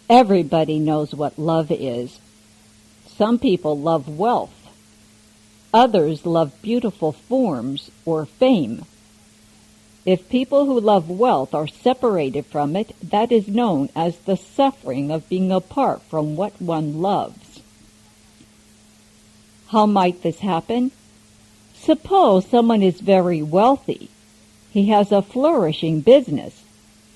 Everybody knows what love is. Some people love wealth. Others love beautiful forms or fame. If people who love wealth are separated from it, that is known as the suffering of being apart from what one loves. How might this happen? Suppose someone is very wealthy. He has a flourishing business,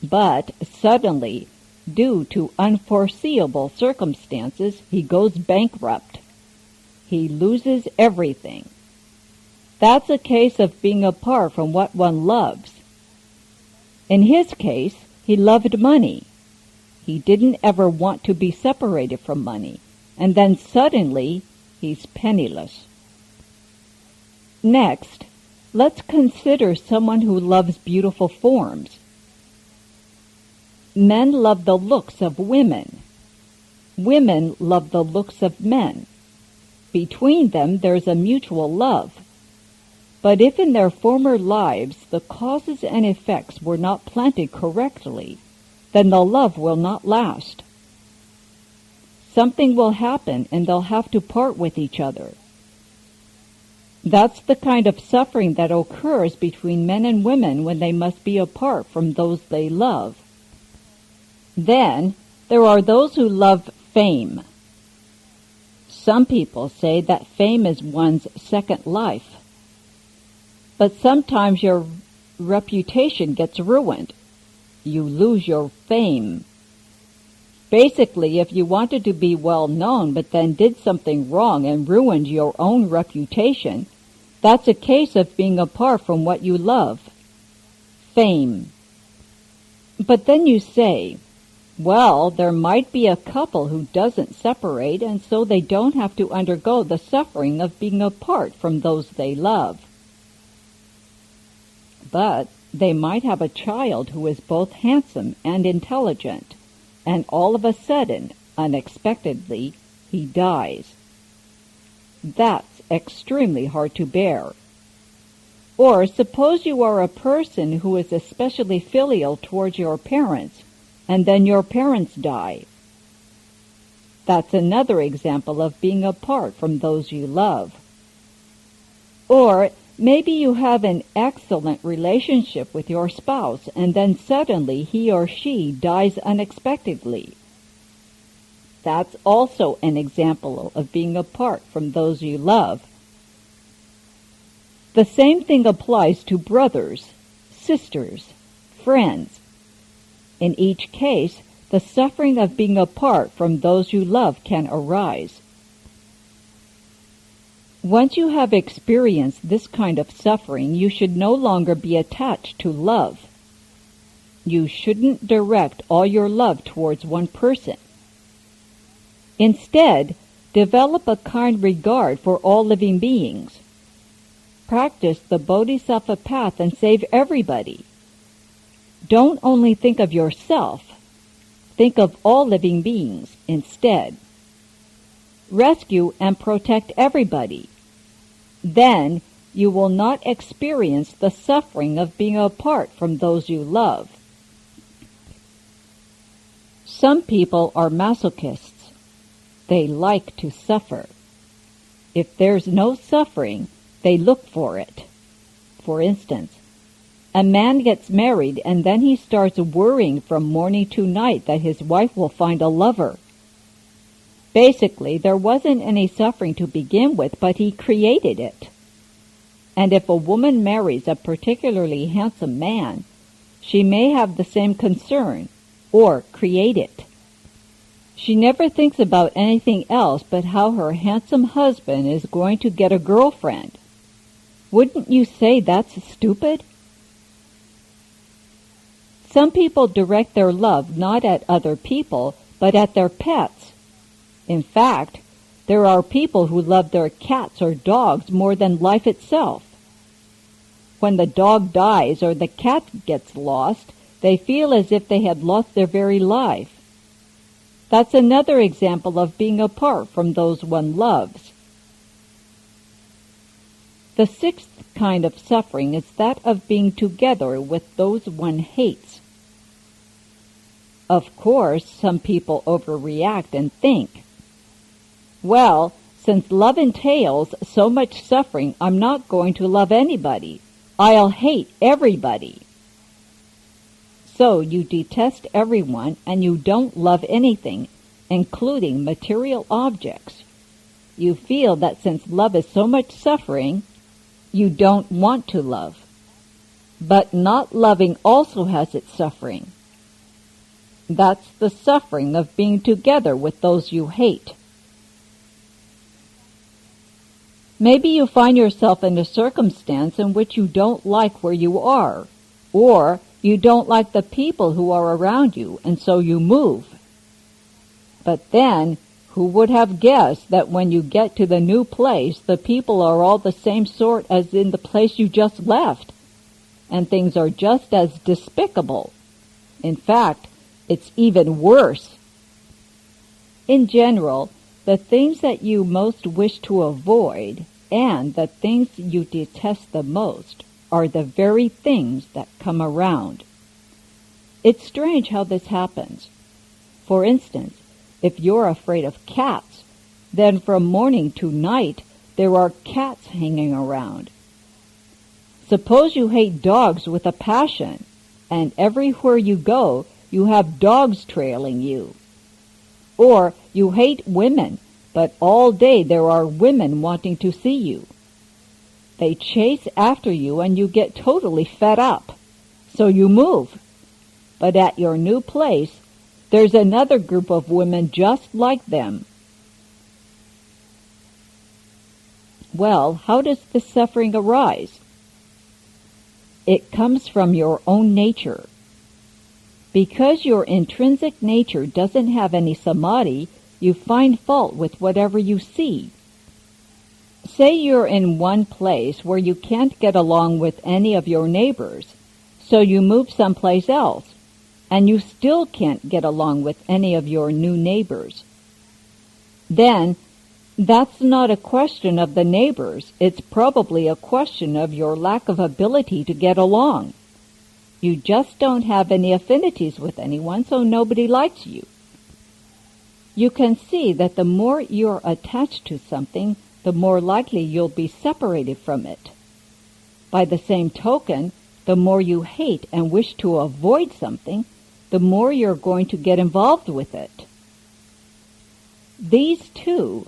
but suddenly, due to unforeseeable circumstances, he goes bankrupt. He loses everything. That's a case of being apart from what one loves. In his case, he loved money. He didn't ever want to be separated from money, and then suddenly he's penniless. Next, let's consider someone who loves beautiful forms. Men love the looks of women. Women love the looks of men. Between them there's a mutual love. But if in their former lives the causes and effects were not planted correctly, then the love will not last. Something will happen and they'll have to part with each other. That's the kind of suffering that occurs between men and women when they must be apart from those they love. Then there are those who love fame. Some people say that fame is one's second life. But sometimes your reputation gets ruined. You lose your fame. Basically, if you wanted to be well known but then did something wrong and ruined your own reputation, that's a case of being apart from what you love. Fame. But then you say, well, there might be a couple who doesn't separate, and so they don't have to undergo the suffering of being apart from those they love. But they might have a child who is both handsome and intelligent, and all of a sudden, unexpectedly, he dies. That's extremely hard to bear. Or suppose you are a person who is especially filial towards your parents, and then your parents die. That's another example of being apart from those you love. Or maybe you have an excellent relationship with your spouse, and then suddenly he or she dies unexpectedly. That's also an example of being apart from those you love. The same thing applies to brothers, sisters, friends. In each case, the suffering of being apart from those you love can arise. Once you have experienced this kind of suffering, you should no longer be attached to love. You shouldn't direct all your love towards one person. Instead, develop a kind regard for all living beings. Practice the Bodhisattva path and save everybody. Don't only think of yourself. Think of all living beings instead. Rescue and protect everybody. Then you will not experience the suffering of being apart from those you love. Some people are masochists. They like to suffer. If there's no suffering, they look for it. For instance, a man gets married and then he starts worrying from morning to night that his wife will find a lover. Basically, there wasn't any suffering to begin with, but he created it. And if a woman marries a particularly handsome man, she may have the same concern, or create it. She never thinks about anything else but how her handsome husband is going to get a girlfriend. Wouldn't you say that's stupid? Some people direct their love not at other people, but at their pets. In fact, there are people who love their cats or dogs more than life itself. When the dog dies or the cat gets lost, they feel as if they had lost their very life. That's another example of being apart from those one loves. The sixth kind of suffering is that of being together with those one hates. Of course, some people overreact and think, well, since love entails so much suffering, I'm not going to love anybody. I'll hate everybody. So you detest everyone and you don't love anything, including material objects. You feel that since love is so much suffering, you don't want to love. But not loving also has its suffering. That's the suffering of being together with those you hate. Maybe you find yourself in a circumstance in which you don't like where you are, or you don't like the people who are around you, and so you move. But then, who would have guessed that when you get to the new place, the people are all the same sort as in the place you just left, and things are just as despicable. In fact, it's even worse. In general, the things that you most wish to avoid and the things you detest the most are the very things that come around. It's strange how this happens. For instance, if you're afraid of cats, then from morning to night there are cats hanging around. Suppose you hate dogs with a passion, and everywhere you go you have dogs trailing you. Or you hate women, but all day there are women wanting to see you. They chase after you and you get totally fed up. So you move. But at your new place, there's another group of women just like them. Well, how does this suffering arise? It comes from your own nature. Because your intrinsic nature doesn't have any samadhi, you find fault with whatever you see. Say you're in one place where you can't get along with any of your neighbors, so you move someplace else, and you still can't get along with any of your new neighbors. Then, that's not a question of the neighbors, it's probably a question of your lack of ability to get along. You just don't have any affinities with anyone, so nobody likes you. You can see that the more you're attached to something, the more likely you'll be separated from it. By the same token, the more you hate and wish to avoid something, the more you're going to get involved with it. These two,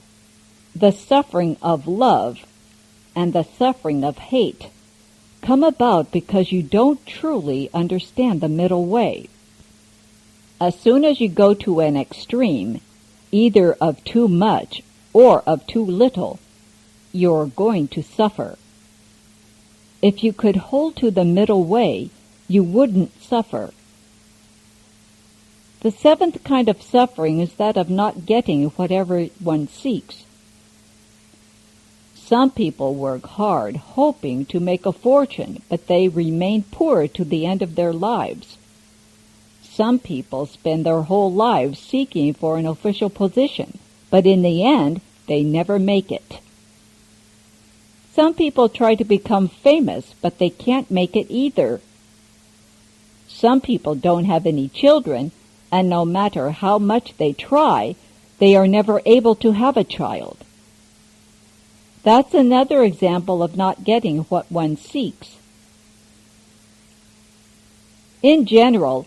the suffering of love and the suffering of hate, come about because you don't truly understand the middle way. As soon as you go to an extreme, either of too much or of too little, you're going to suffer. If you could hold to the middle way, you wouldn't suffer. The seventh kind of suffering is that of not getting whatever one seeks. Some people work hard, hoping to make a fortune, but they remain poor to the end of their lives. Some people spend their whole lives seeking for an official position, but in the end, they never make it. Some people try to become famous, but they can't make it either. Some people don't have any children, and no matter how much they try, they are never able to have a child. That's another example of not getting what one seeks. In general,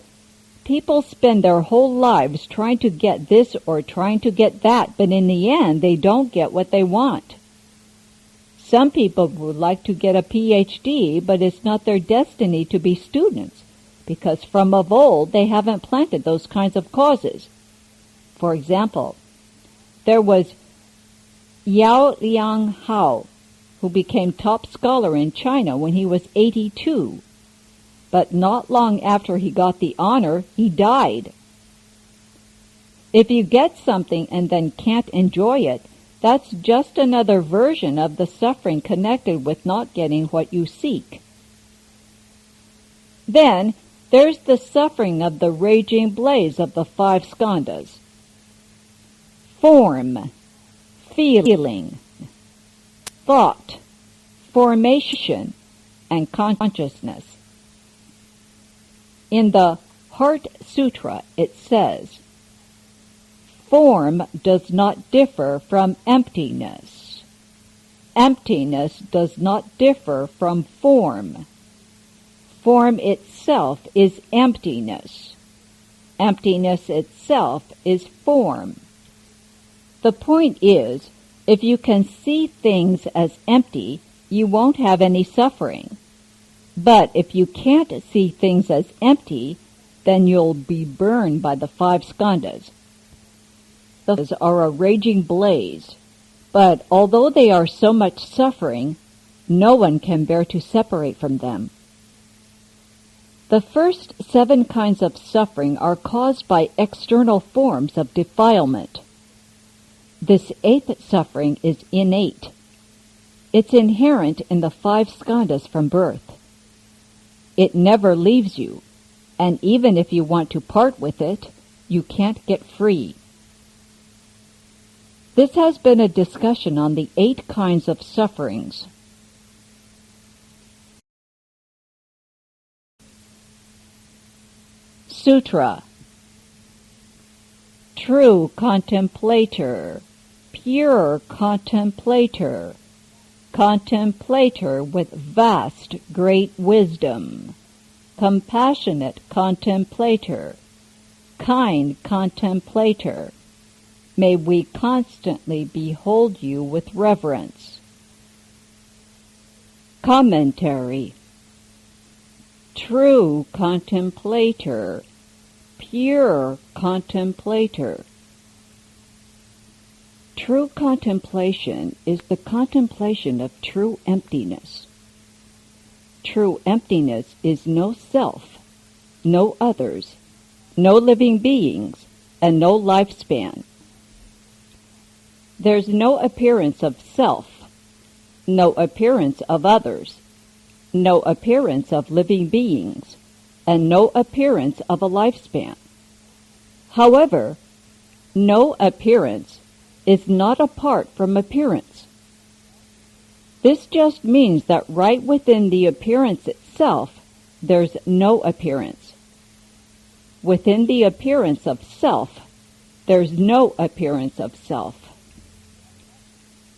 people spend their whole lives trying to get this or trying to get that, but in the end, they don't get what they want. Some people would like to get a PhD, but it's not their destiny to be students, because from of old they haven't planted those kinds of causes. For example, there was Yao Liang Hao, who became top scholar in China when he was 82. But not long after he got the honor, he died. If you get something and then can't enjoy it, that's just another version of the suffering connected with not getting what you seek. Then, there's the suffering of the raging blaze of the five skandhas. Form, feeling, thought, formation, and consciousness. In the Heart Sutra, it says, "Form does not differ from emptiness. Emptiness does not differ from form. Form itself is emptiness. Emptiness itself is form." The point is, if you can see things as empty, you won't have any suffering. But if you can't see things as empty, then you'll be burned by the 5 skandhas. Those are a raging blaze, but although they are so much suffering, no one can bear to separate from them. The first 7 kinds of suffering are caused by external forms of defilement. This 8th suffering is innate. It's inherent in the 5 skandhas from birth. It never leaves you, and even if you want to part with it, you can't get free. This has been a discussion on the 8 kinds of sufferings. Sutra. True contemplator, pure contemplator, contemplator with vast, great wisdom, compassionate contemplator, kind contemplator, may we constantly behold you with reverence. Commentary. True contemplator, pure contemplator. True contemplation is the contemplation of true emptiness. True emptiness is no self, no others, no living beings, and no lifespan. There's no appearance of self, no appearance of others, no appearance of living beings, and no appearance of a lifespan. However, no appearance is not apart from appearance. This just means that right within the appearance itself, there's no appearance. Within the appearance of self, there's no appearance of self.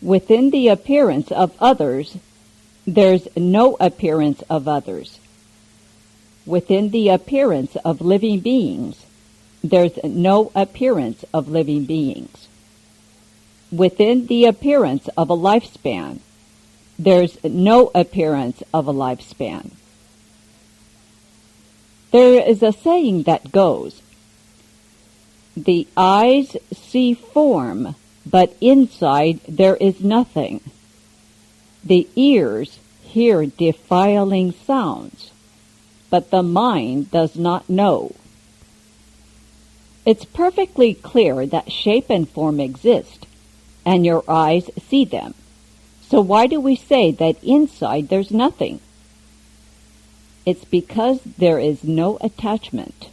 Within the appearance of others, there's no appearance of others. Within the appearance of living beings, there's no appearance of living beings. Within the appearance of a lifespan, there's no appearance of a lifespan. There is a saying that goes, "The eyes see form, but inside there is nothing. The ears hear defiling sounds, but the mind does not know." It's perfectly clear that shape and form exist, and your eyes see them. So why do we say that inside there's nothing? It's because there is no attachment.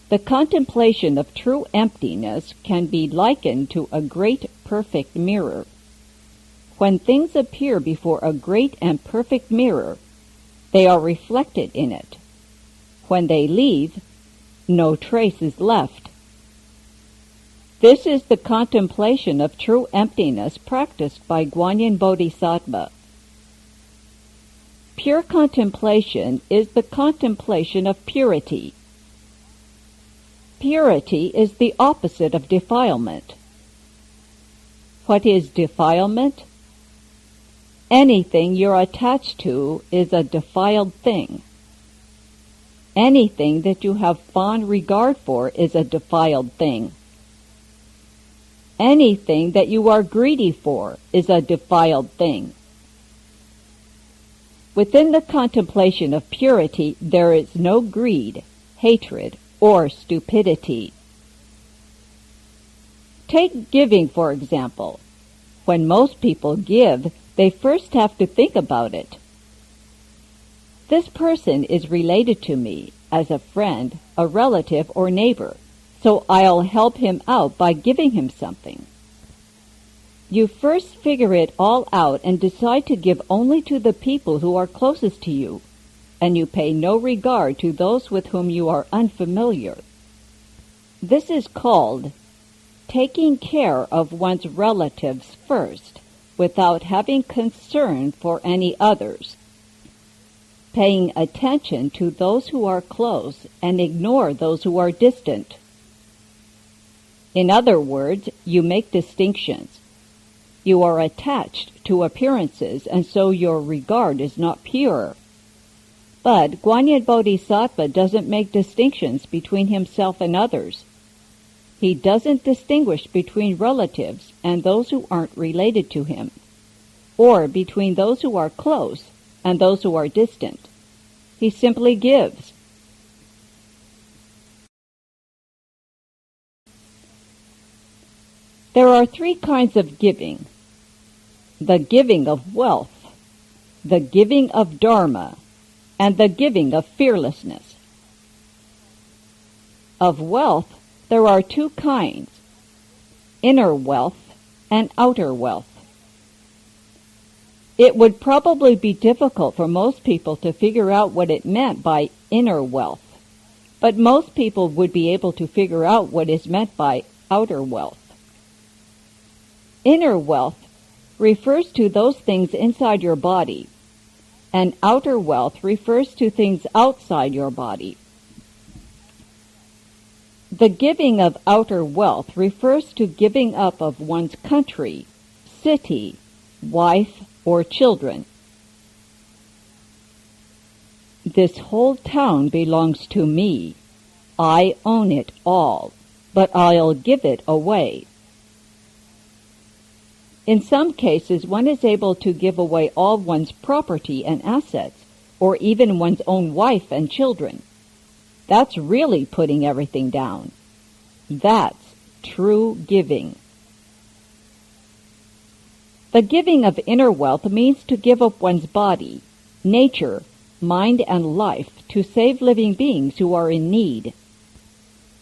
The contemplation of true emptiness can be likened to a great perfect mirror. When things appear before a great and perfect mirror, they are reflected in it. When they leave, no trace is left. This is the contemplation of true emptiness practiced by Guanyin Bodhisattva. Pure contemplation is the contemplation of purity. Purity is the opposite of defilement. What is defilement? Anything you're attached to is a defiled thing. Anything that you have fond regard for is a defiled thing. Anything that you are greedy for is a defiled thing. Within the contemplation of purity, there is no greed, hatred, or stupidity. Take giving, for example. When most people give, they first have to think about it. This person is related to me as a friend, a relative, or neighbor, so I'll help him out by giving him something. You first figure it all out and decide to give only to the people who are closest to you. and you pay no regard to those with whom you are unfamiliar. This is called taking care of one's relatives first, without having concern for any others. Paying attention to those who are close and ignore those who are distant. In other words, you make distinctions. You are attached to appearances, and so your regard is not pure. But Guanyin Bodhisattva doesn't make distinctions between himself and others. He doesn't distinguish between relatives and those who aren't related to him, or between those who are close and those who are distant. He simply gives. There are three kinds of giving: the giving of wealth, the giving of dharma, and the giving of fearlessness. Of wealth, there are two kinds: inner wealth and outer wealth. It would probably be difficult for most people to figure out what it meant by inner wealth, but most people would be able to figure out what is meant by outer wealth. Inner wealth refers to those things inside your body, and outer wealth refers to things outside your body. The giving of outer wealth refers to giving up of one's country, city, wife, or children. This whole town belongs to me. I own it all, but I'll give it away. In some cases, one is able to give away all one's property and assets, or even one's own wife and children. That's really putting everything down. That's true giving. The giving of inner wealth means to give up one's body, nature, mind, and life to save living beings who are in need.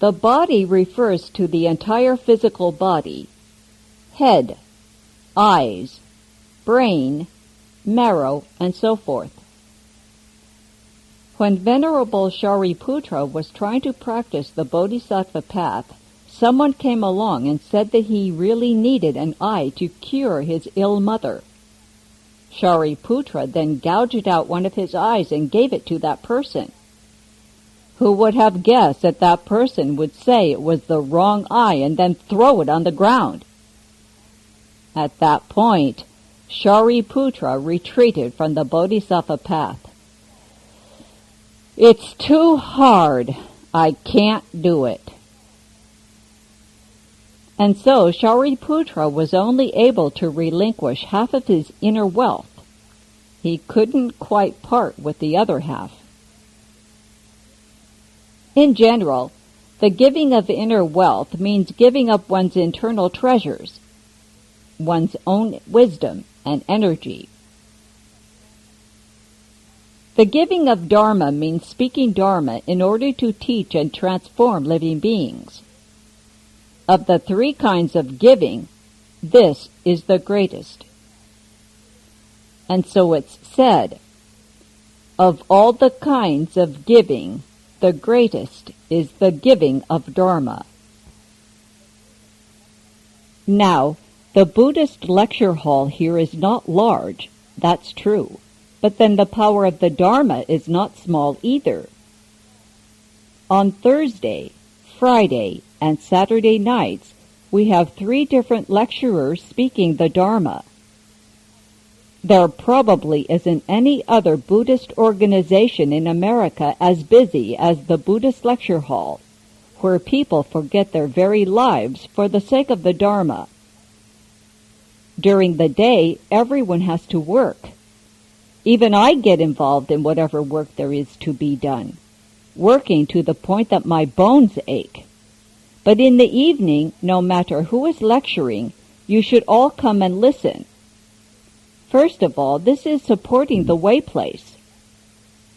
The body refers to the entire physical body: head, eyes, brain, marrow, and so forth. When Venerable Shariputra was trying to practice the Bodhisattva path, someone came along and said that he really needed an eye to cure his ill mother. Shariputra then gouged out one of his eyes and gave it to that person. Who would have guessed that that person would say it was the wrong eye and then throw it on the ground? At that point, Shariputra retreated from the Bodhisattva path. "It's too hard. I can't do it." And so Shariputra was only able to relinquish half of his inner wealth. He couldn't quite part with the other half. In general, the giving of inner wealth means giving up one's internal treasures, one's own wisdom and energy. The giving of dharma means speaking dharma in order to teach and transform living beings. Of the three kinds of giving, this is the greatest. And so it's said, of all the kinds of giving, the greatest is the giving of dharma. Now, the Buddhist lecture hall here is not large, that's true, but then the power of the dharma is not small either. On Thursday, Friday, and Saturday nights, we have 3 different lecturers speaking the Dharma. There probably isn't any other Buddhist organization in America as busy as the Buddhist lecture hall, where people forget their very lives for the sake of the Dharma. During the day, everyone has to work. Even I get involved in whatever work there is to be done, working to the point that my bones ache. But in the evening, no matter who is lecturing, you should all come and listen. First of all, this is supporting the way place.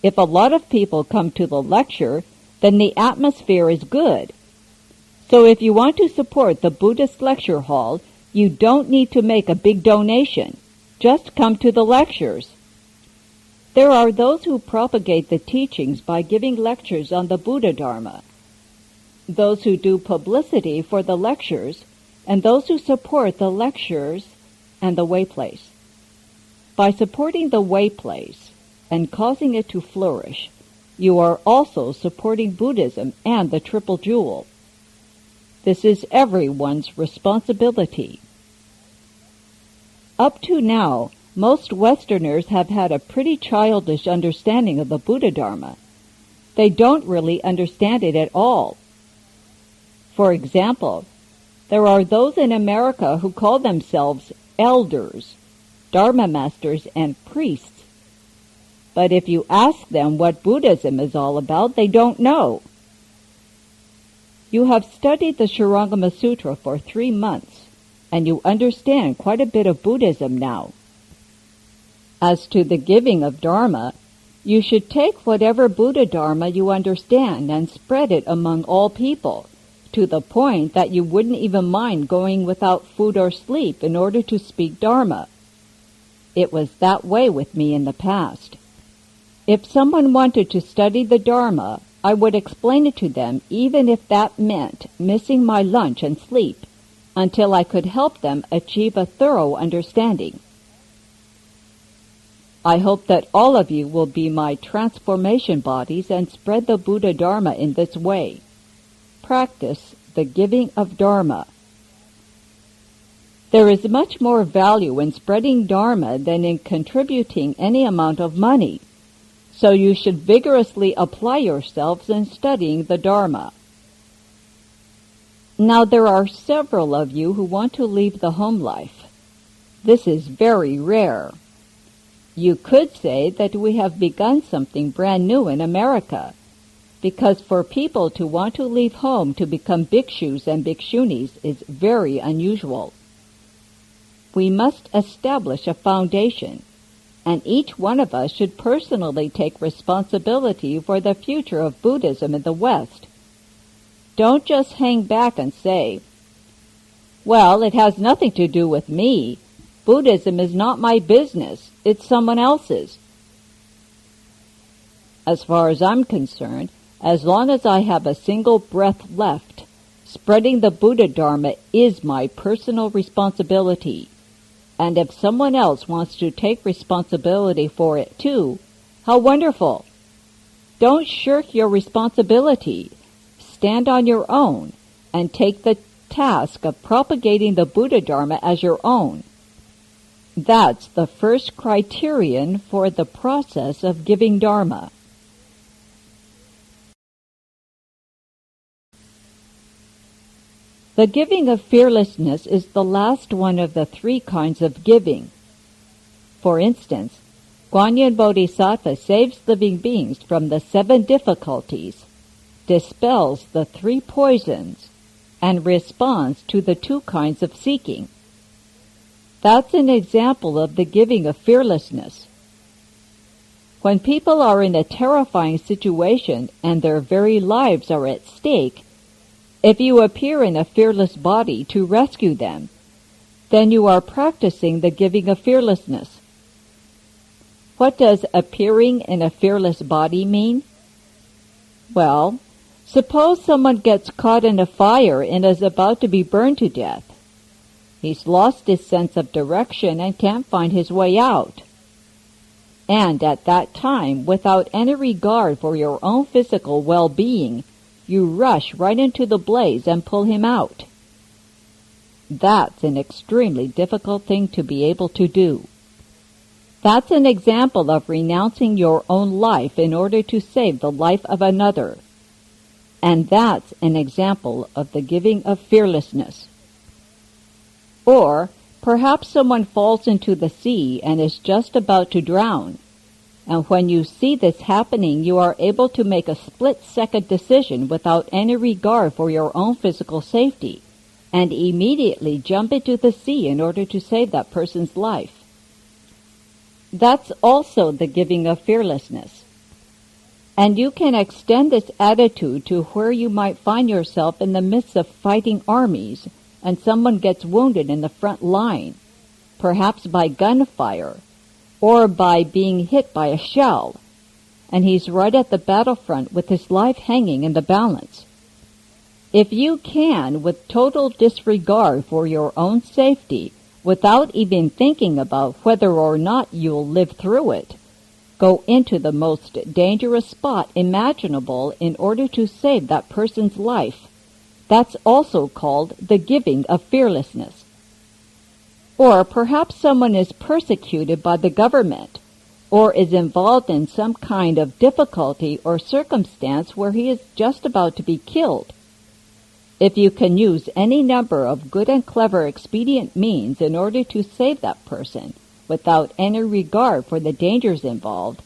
If a lot of people come to the lecture, then the atmosphere is good. So if you want to support the Buddhist lecture hall, you don't need to make a big donation. Just come to the lectures. There are those who propagate the teachings by giving lectures on the Buddha Dharma, those who do publicity for the lectures, and those who support the lectures and the way place. By supporting the way place and causing it to flourish, you are also supporting Buddhism and the Triple Jewel. This is everyone's responsibility. Up to now, most Westerners have had a pretty childish understanding of the Buddha Dharma. They don't really understand it at all. For example, there are those in America who call themselves elders, Dharma masters, and priests. But if you ask them what Buddhism is all about, they don't know. You have studied the Shurangama Sutra for 3 months, and you understand quite a bit of Buddhism now. As to the giving of Dharma, you should take whatever Buddha Dharma you understand and spread it among all people, to the point that you wouldn't even mind going without food or sleep in order to speak Dharma. It was that way with me in the past. If someone wanted to study the Dharma, I would explain it to them, even if that meant missing my lunch and sleep, until I could help them achieve a thorough understanding. I hope that all of you will be my transformation bodies and spread the Buddha Dharma in this way. Practice the giving of Dharma. There is much more value in spreading Dharma than in contributing any amount of money, so you should vigorously apply yourselves in studying the Dharma. Now there are several of you who want to leave the home life. This is very rare. You could say that we have begun something brand new in America, because for people to want to leave home to become bhikshus and bhikshunis is very unusual. We must establish a foundation, and each one of us should personally take responsibility for the future of Buddhism in the West. Don't just hang back and say, "Well, it has nothing to do with me. Buddhism is not my business. It's someone else's." As far as I'm concerned, as long as I have a single breath left, spreading the Buddha Dharma is my personal responsibility. And if someone else wants to take responsibility for it too, how wonderful! Don't shirk your responsibility. Stand on your own and take the task of propagating the Buddha Dharma as your own. That's the first criterion for the process of giving Dharma. The giving of fearlessness is the last one of the 3 kinds of giving. For instance, Guanyin Bodhisattva saves living beings from the 7 difficulties, dispels the 3 poisons, and responds to the 2 kinds of seeking. That's an example of the giving of fearlessness. When people are in a terrifying situation and their very lives are at stake, if you appear in a fearless body to rescue them, then you are practicing the giving of fearlessness. What does appearing in a fearless body mean? Well, suppose someone gets caught in a fire and is about to be burned to death. He's lost his sense of direction and can't find his way out. And at that time, without any regard for your own physical well-being, you rush right into the blaze and pull him out. That's an extremely difficult thing to be able to do. That's an example of renouncing your own life in order to save the life of another. And that's an example of the giving of fearlessness. Or perhaps someone falls into the sea and is just about to drown. And when you see this happening, you are able to make a split-second decision without any regard for your own physical safety, and immediately jump into the sea in order to save that person's life. That's also the giving of fearlessness. And you can extend this attitude to where you might find yourself in the midst of fighting armies, and someone gets wounded in the front line, perhaps by gunfire, or by being hit by a shell, and he's right at the battlefront with his life hanging in the balance. If you can, with total disregard for your own safety, without even thinking about whether or not you'll live through it, go into the most dangerous spot imaginable in order to save that person's life, that's also called the giving of fearlessness. Or perhaps someone is persecuted by the government, or is involved in some kind of difficulty or circumstance where he is just about to be killed. If you can use any number of good and clever expedient means in order to save that person without any regard for the dangers involved,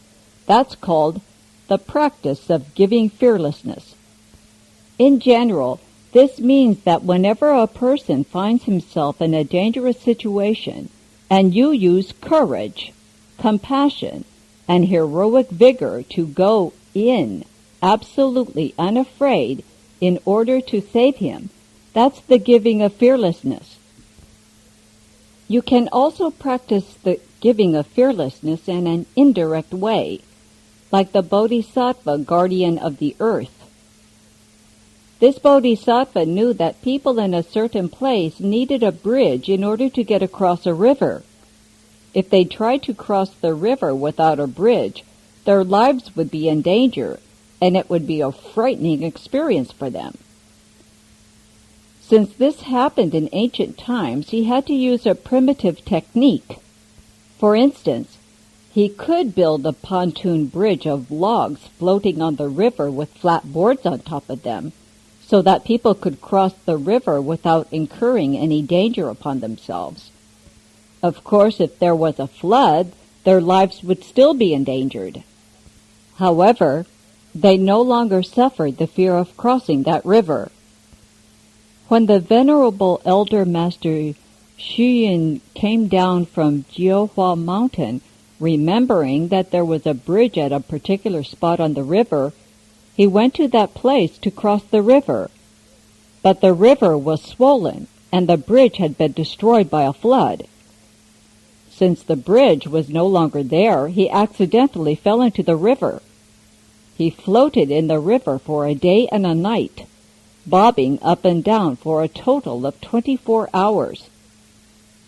that's called the practice of giving fearlessness. In general, this means that whenever a person finds himself in a dangerous situation and you use courage, compassion, and heroic vigor to go in absolutely unafraid in order to save him, that's the giving of fearlessness. You can also practice the giving of fearlessness in an indirect way, like the Bodhisattva guardian of the earth. This Bodhisattva knew that people in a certain place needed a bridge in order to get across a river. If they tried to cross the river without a bridge, their lives would be in danger, and it would be a frightening experience for them. Since this happened in ancient times, he had to use a primitive technique. For instance, he could build a pontoon bridge of logs floating on the river with flat boards on top of them, so that people could cross the river without incurring any danger upon themselves. Of course, if there was a flood, their lives would still be endangered. However, they no longer suffered the fear of crossing that river. When the Venerable Elder Master Xu came down from Jiuhua Mountain, remembering that there was a bridge at a particular spot on the river, he went to that place to cross the river. But the river was swollen, and the bridge had been destroyed by a flood. Since the bridge was no longer there, he accidentally fell into the river. He floated in the river for a day and a night, bobbing up and down for a total of 24 hours.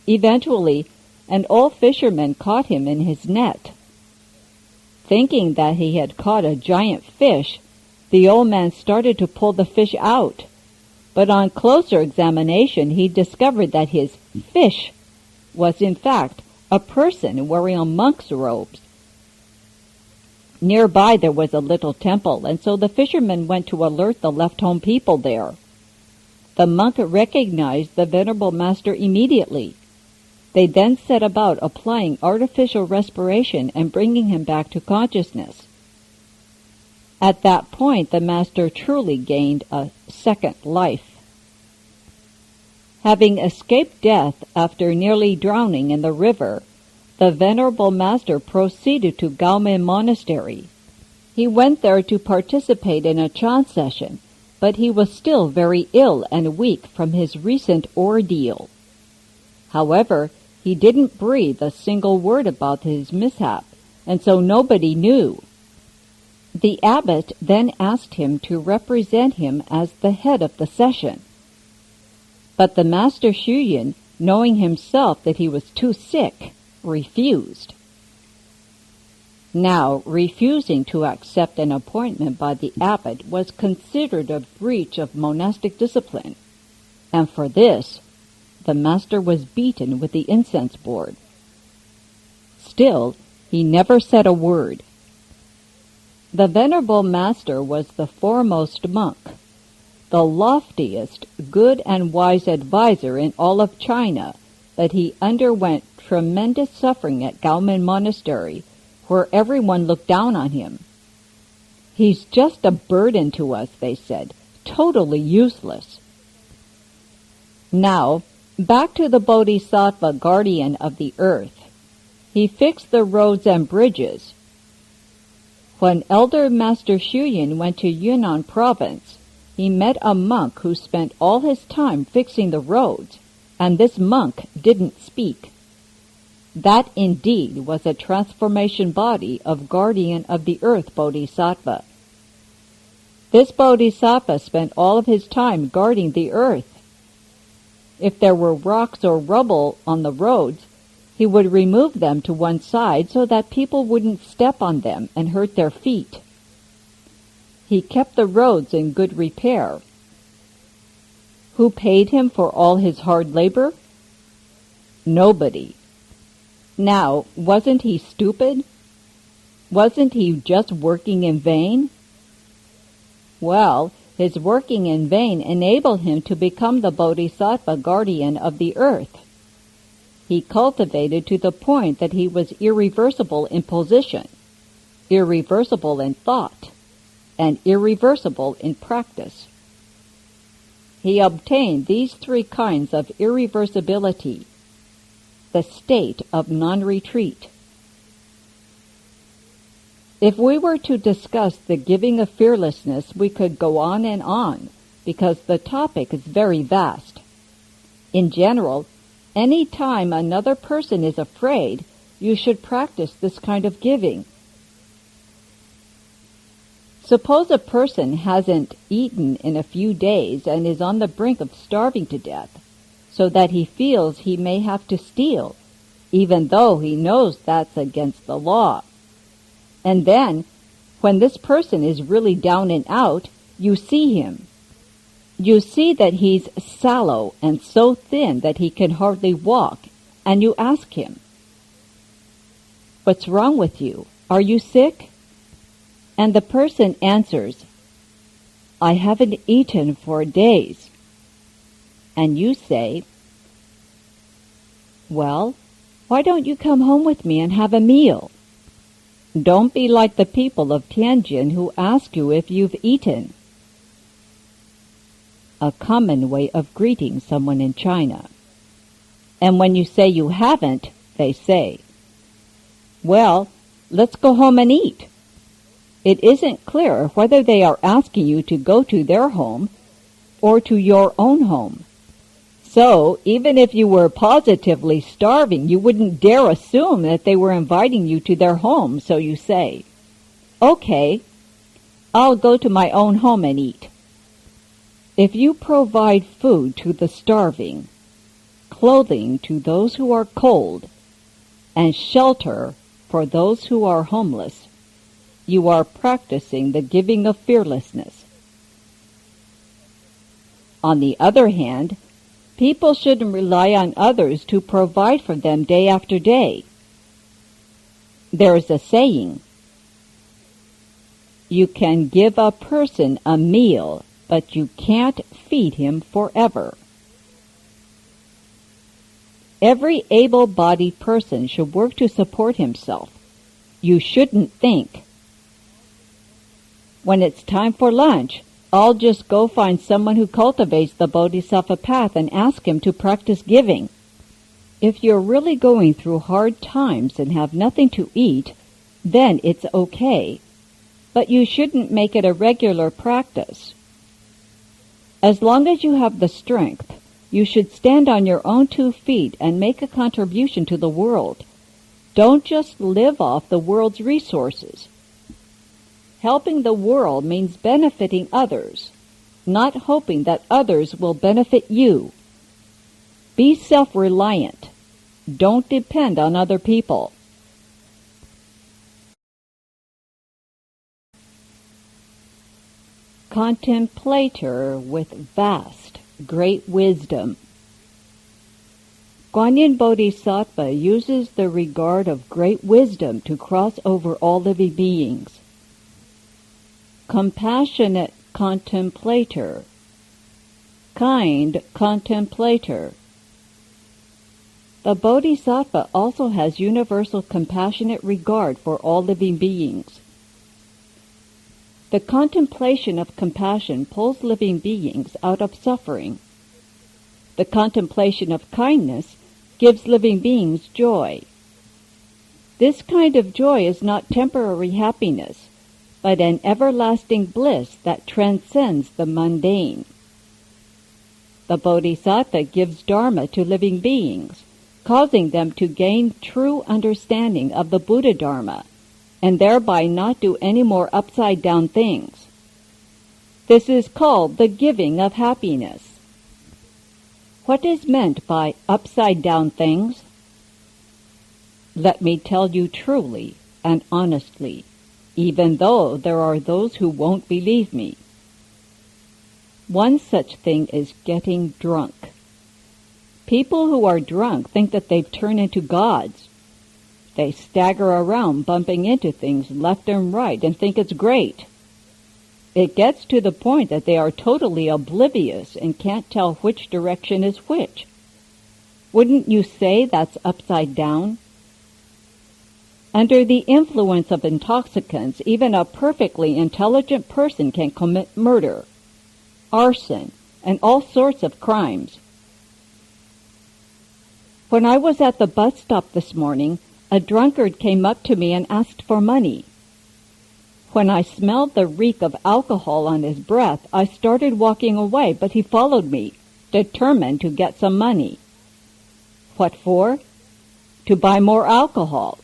Eventually, an old fisherman caught him in his net. Thinking that he had caught a giant fish, the old man started to pull the fish out, but on closer examination he discovered that his fish was in fact a person wearing a monk's robes. Nearby there was a little temple, and so the fisherman went to alert the left-home people there. The monk recognized the Venerable Master immediately. They then set about applying artificial respiration and bringing him back to consciousness. At that point, the Master truly gained a second life. Having escaped death after nearly drowning in the river, the Venerable Master proceeded to Gaomen Monastery. He went there to participate in a Chan session, but he was still very ill and weak from his recent ordeal. However, he didn't breathe a single word about his mishap, and so nobody knew. The abbot then asked him to represent him as the head of the session. But the Master Xu, knowing himself that he was too sick, refused. Now, refusing to accept an appointment by the abbot was considered a breach of monastic discipline, and for this, the master was beaten with the incense board. Still, he never said a word. The Venerable Master was the foremost monk, the loftiest, good and wise advisor in all of China, but he underwent tremendous suffering at Gaomen Monastery, where everyone looked down on him. "He's just a burden to us," they said, "totally useless." Now, back to the Bodhisattva guardian of the earth. He fixed the roads and bridges. When Elder Master Xu went to Yunnan province, he met a monk who spent all his time fixing the roads, and this monk didn't speak. That indeed was a transformation body of guardian of the earth bodhisattva. This bodhisattva spent all of his time guarding the earth. If there were rocks or rubble on the roads, he would remove them to one side so that people wouldn't step on them and hurt their feet. He kept the roads in good repair. Who paid him for all his hard labor? Nobody. Now, wasn't he stupid? Wasn't he just working in vain? Well, his working in vain enabled him to become the bodhisattva guardian of the earth. He cultivated to the point that he was irreversible in position, irreversible in thought, and irreversible in practice. He obtained these three kinds of irreversibility, the state of non-retreat. If we were to discuss the giving of fearlessness, we could go on, because the topic is very vast. In general, any time another person is afraid, you should practice this kind of giving. Suppose a person hasn't eaten in a few days and is on the brink of starving to death, so that he feels he may have to steal, even though he knows that's against the law. And then, when this person is really down and out, you see him. You see that he's sallow and so thin that he can hardly walk, and you ask him, "What's wrong with you? Are you sick?" And the person answers, "I haven't eaten for days." And you say, "Well, why don't you come home with me and have a meal?" Don't be like the people of Tianjin who ask you if you've eaten. A common way of greeting someone in China. And when you say you haven't, they say, "Well, let's go home and eat." It isn't clear whether they are asking you to go to their home or to your own home. So, even if you were positively starving, you wouldn't dare assume that they were inviting you to their home, so you say, "Okay, I'll go to my own home and eat." If you provide food to the starving, clothing to those who are cold, and shelter for those who are homeless, you are practicing the giving of fearlessness. On the other hand, people shouldn't rely on others to provide for them day after day. There is a saying, "You can give a person a meal, but you can't feed him forever." Every able-bodied person should work to support himself. You shouldn't think, "When it's time for lunch, I'll just go find someone who cultivates the Bodhisattva path and ask him to practice giving." If you're really going through hard times and have nothing to eat, then it's okay, but you shouldn't make it a regular practice. As long as you have the strength, you should stand on your own 2 feet and make a contribution to the world. Don't just live off the world's resources. Helping the world means benefiting others, not hoping that others will benefit you. Be self-reliant. Don't depend on other people. Contemplator with vast, great wisdom. Guanyin Bodhisattva uses the regard of great wisdom to cross over all living beings. Compassionate contemplator, kind contemplator. The Bodhisattva also has universal compassionate regard for all living beings. The contemplation of compassion pulls living beings out of suffering. The contemplation of kindness gives living beings joy. This kind of joy is not temporary happiness, but an everlasting bliss that transcends the mundane. The Bodhisattva gives Dharma to living beings, causing them to gain true understanding of the Buddha Dharma, and thereby not do any more upside-down things. This is called the giving of happiness. What is meant by upside-down things? Let me tell you truly and honestly, even though there are those who won't believe me. One such thing is getting drunk. People who are drunk think that they've turned into gods. They stagger around bumping into things left and right and think it's great. It gets to the point that they are totally oblivious and can't tell which direction is which. Wouldn't you say that's upside down? Under the influence of intoxicants, even a perfectly intelligent person can commit murder, arson, and all sorts of crimes. When I was at the bus stop this morning, a drunkard came up to me and asked for money. When I smelled the reek of alcohol on his breath, I started walking away, but he followed me, determined to get some money. What for? To buy more alcohol.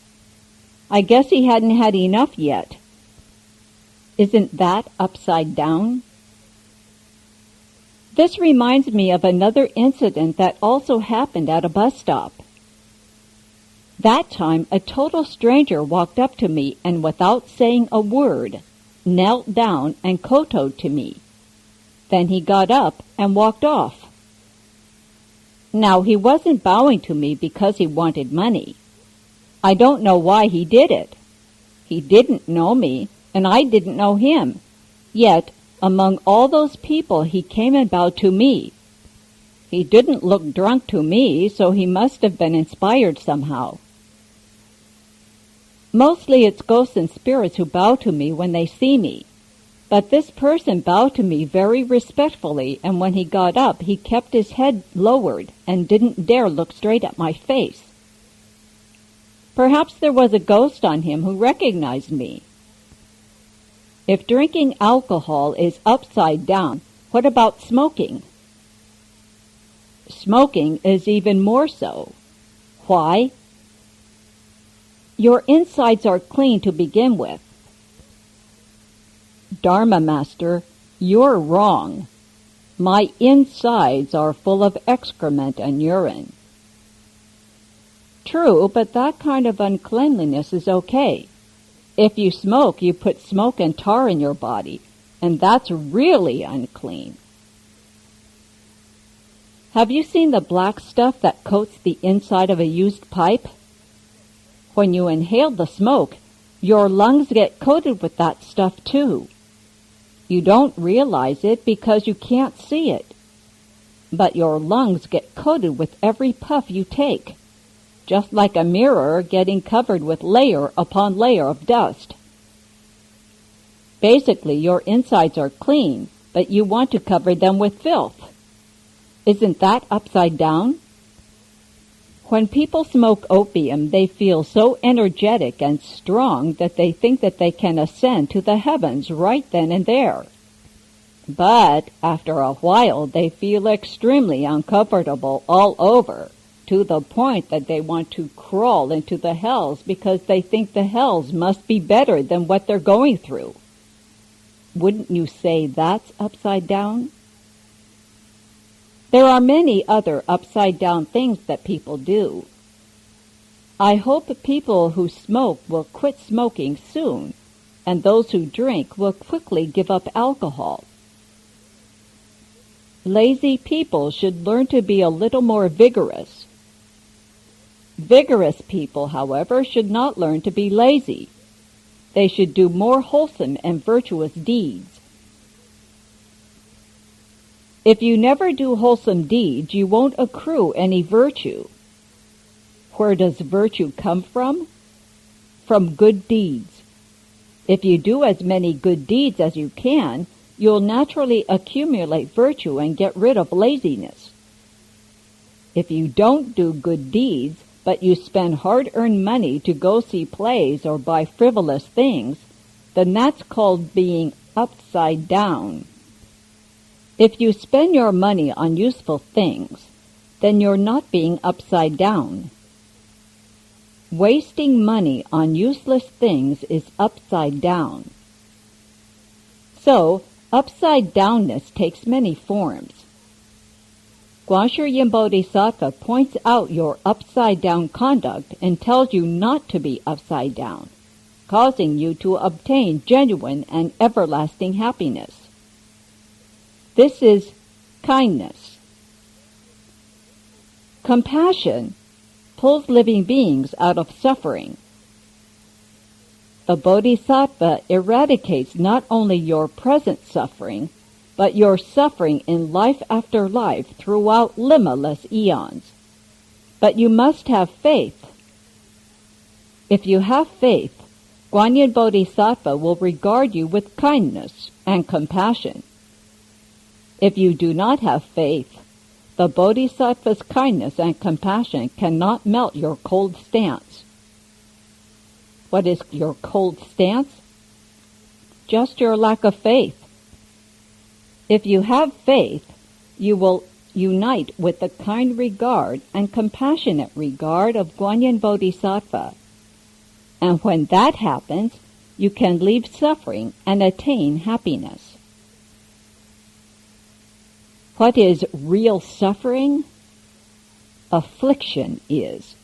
I guess he hadn't had enough yet. Isn't that upside down? This reminds me of another incident that also happened at a bus stop. That time, a total stranger walked up to me and without saying a word, knelt down and kowtowed to me. Then he got up and walked off. Now, he wasn't bowing to me because he wanted money. I don't know why he did it. He didn't know me, and I didn't know him. Yet, among all those people, he came and bowed to me. He didn't look drunk to me, so he must have been inspired somehow. Mostly it's ghosts and spirits who bow to me when they see me. But this person bowed to me very respectfully, and when he got up, he kept his head lowered and didn't dare look straight at my face. Perhaps there was a ghost on him who recognized me. If drinking alcohol is upside down, what about smoking? Smoking is even more so. Why? Your insides are clean to begin with. Dharma Master, you're wrong. My insides are full of excrement and urine. True, but that kind of uncleanliness is okay. If you smoke, you put smoke and tar in your body, and that's really unclean. Have you seen the black stuff that coats the inside of a used pipe? When you inhale the smoke, your lungs get coated with that stuff too. You don't realize it because you can't see it. But your lungs get coated with every puff you take, just like a mirror getting covered with layer upon layer of dust. Basically, your insides are clean, but you want to cover them with filth. Isn't that upside down? When people smoke opium, they feel so energetic and strong that they think that they can ascend to the heavens right then and there. But after a while, they feel extremely uncomfortable all over, to the point that they want to crawl into the hells because they think the hells must be better than what they're going through. Wouldn't you say that's upside down? There are many other upside-down things that people do. I hope people who smoke will quit smoking soon, and those who drink will quickly give up alcohol. Lazy people should learn to be a little more vigorous. Vigorous people, however, should not learn to be lazy. They should do more wholesome and virtuous deeds. If you never do wholesome deeds, you won't accrue any virtue. Where does virtue come from? From good deeds. If you do as many good deeds as you can, you'll naturally accumulate virtue and get rid of laziness. If you don't do good deeds, but you spend hard-earned money to go see plays or buy frivolous things, then that's called being upside down. If you spend your money on useful things, then you're not being upside down. Wasting money on useless things is upside down. So, upside downness takes many forms. Guanshi Yin Bodhisattva points out your upside down conduct and tells you not to be upside down, causing you to obtain genuine and everlasting happiness. This is kindness. Compassion pulls living beings out of suffering. The Bodhisattva eradicates not only your present suffering, but your suffering in life after life throughout limitless eons. But you must have faith. If you have faith, Guanyin Bodhisattva will regard you with kindness and compassion. If you do not have faith, the Bodhisattva's kindness and compassion cannot melt your cold stance. What is your cold stance? Just your lack of faith. If you have faith, you will unite with the kind regard and compassionate regard of Guanyin Bodhisattva. And when that happens, you can leave suffering and attain happiness. What is real suffering? Affliction is.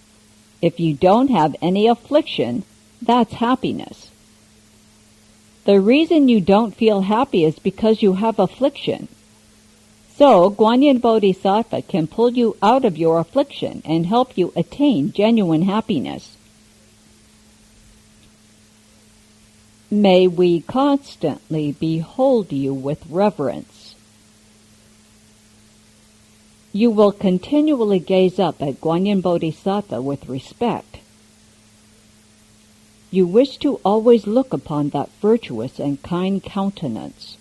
If you don't have any affliction, that's happiness. The reason you don't feel happy is because you have affliction. So, Guanyin Bodhisattva can pull you out of your affliction and help you attain genuine happiness. May we constantly behold you with reverence. You will continually gaze up at Guanyin Bodhisattva with respect. You wish to always look upon that virtuous and kind countenance.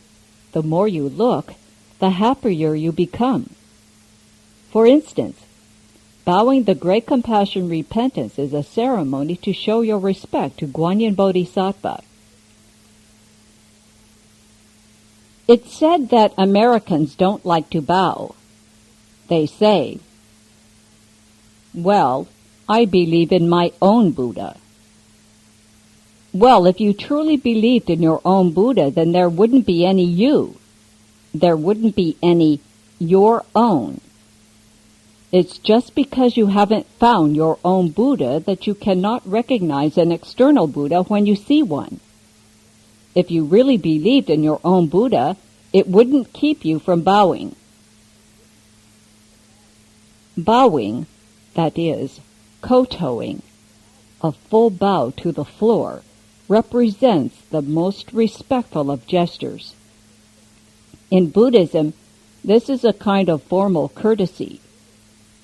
The more you look, the happier you become. For instance, bowing the Great Compassion Repentance is a ceremony to show your respect to Guanyin Bodhisattva. It's said that Americans don't like to bow. They say, "Well, I believe in my own Buddha." Well, if you truly believed in your own Buddha, then there wouldn't be any you. There wouldn't be any your own. It's just because you haven't found your own Buddha that you cannot recognize an external Buddha when you see one. If you really believed in your own Buddha, it wouldn't keep you from bowing. Bowing, that is, kowtowing, a full bow to the floor, represents the most respectful of gestures. In Buddhism, this is a kind of formal courtesy.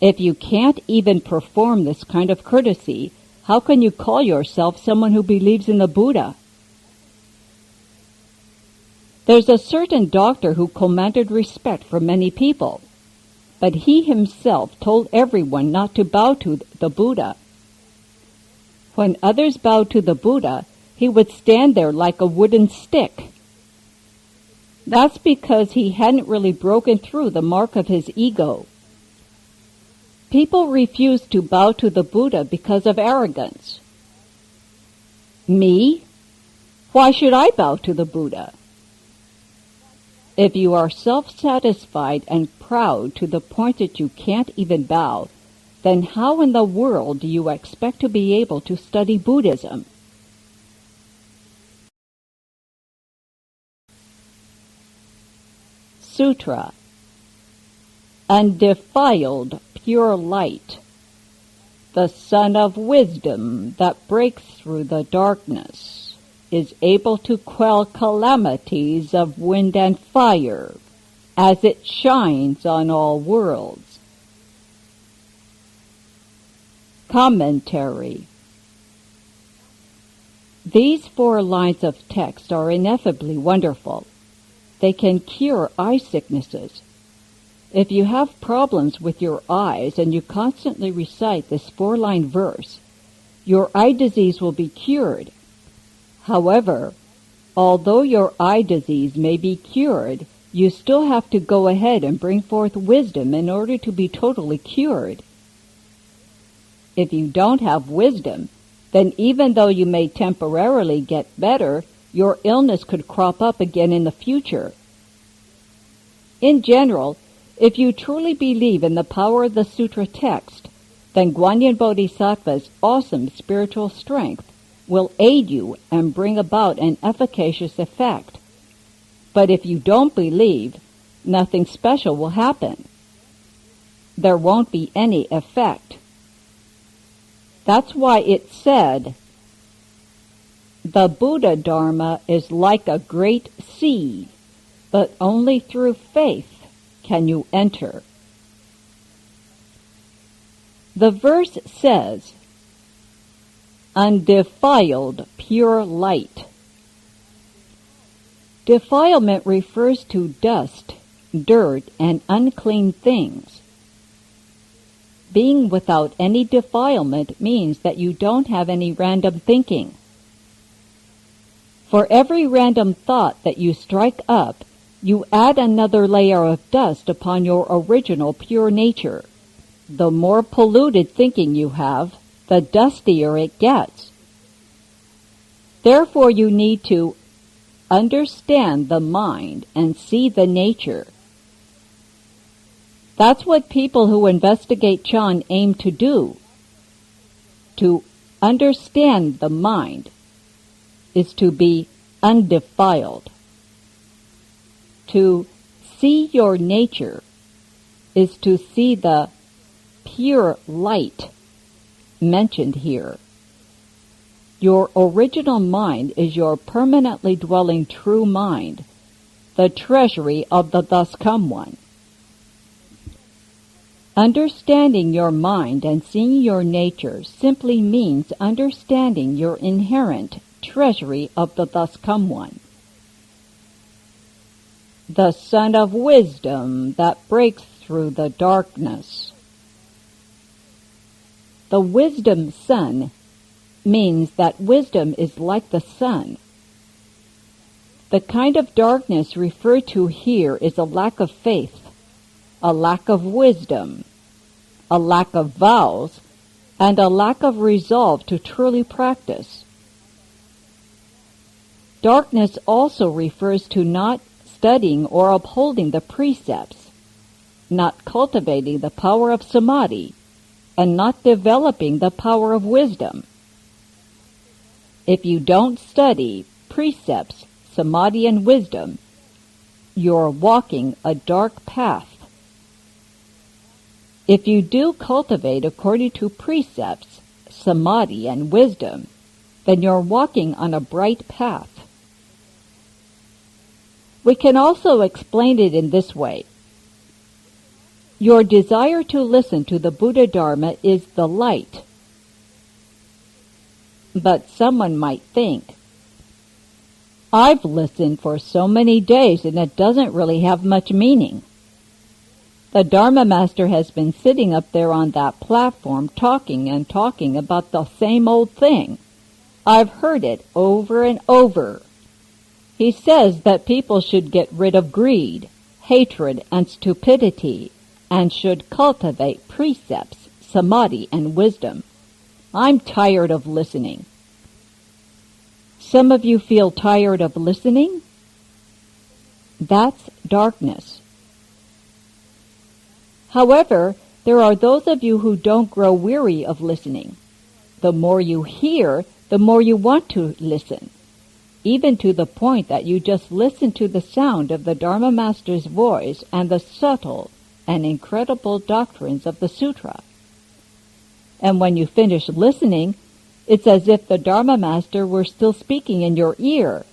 If you can't even perform this kind of courtesy, how can you call yourself someone who believes in the Buddha? There's a certain doctor who commanded respect from many people, but he himself told everyone not to bow to the Buddha. When others bowed to the Buddha, he would stand there like a wooden stick. That's because he hadn't really broken through the mark of his ego. People refuse to bow to the Buddha because of arrogance. Me? Why should I bow to the Buddha? If you are self-satisfied and proud to the point that you can't even bow, then how in the world do you expect to be able to study Buddhism? Sutra. Undefiled pure light, the sun of wisdom that breaks through the darkness, is able to quell calamities of wind and fire as it shines on all worlds. Commentary. These 4 lines of text are ineffably wonderful. They can cure eye sicknesses. If you have problems with your eyes and you constantly recite this 4-line verse, your eye disease will be cured. However, although your eye disease may be cured, you still have to go ahead and bring forth wisdom in order to be totally cured. If you don't have wisdom, then even though you may temporarily get better, your illness could crop up again in the future. In general, if you truly believe in the power of the Sutra text, then Guanyin Bodhisattva's awesome spiritual strength will aid you and bring about an efficacious effect. But if you don't believe, nothing special will happen. There won't be any effect. That's why it said, the Buddha Dharma is like a great sea, but only through faith can you enter. The verse says, undefiled pure light. Defilement refers to dust, dirt, and unclean things. Being without any defilement means that you don't have any random thinking. For every random thought that you strike up, you add another layer of dust upon your original pure nature. The more polluted thinking you have, the dustier it gets. Therefore, you need to understand the mind and see the nature. That's what people who investigate Chan aim to do. To understand the mind is to be undefiled. To see your nature is to see the pure light mentioned here. Your original mind is your permanently dwelling true mind, the treasury of the thus come one. Understanding your mind and seeing your nature simply means understanding your inherent treasury of the thus come one. The sun of wisdom that breaks through the darkness. The wisdom sun means that wisdom is like the sun. The kind of darkness referred to here is a lack of faith, a lack of wisdom, a lack of vows, and a lack of resolve to truly practice. Darkness also refers to not studying or upholding the precepts, not cultivating the power of samadhi, and not developing the power of wisdom. If you don't study precepts, samadhi, and wisdom, you're walking a dark path. If you do cultivate according to precepts, samadhi, and wisdom, then you're walking on a bright path. We can also explain it in this way. Your desire to listen to the Buddha Dharma is the light. But someone might think, I've listened for so many days and it doesn't really have much meaning. The Dharma Master has been sitting up there on that platform talking and talking about the same old thing. I've heard it over and over. He says that people should get rid of greed, hatred, and stupidity, and should cultivate precepts, samadhi, and wisdom. I'm tired of listening. Some of you feel tired of listening? That's darkness. However, there are those of you who don't grow weary of listening. The more you hear, the more you want to listen, even to the point that you just listen to the sound of the Dharma Master's voice and the subtle and incredible doctrines of the Sutra. And when you finish listening, it's as if the Dharma Master were still speaking in your ear.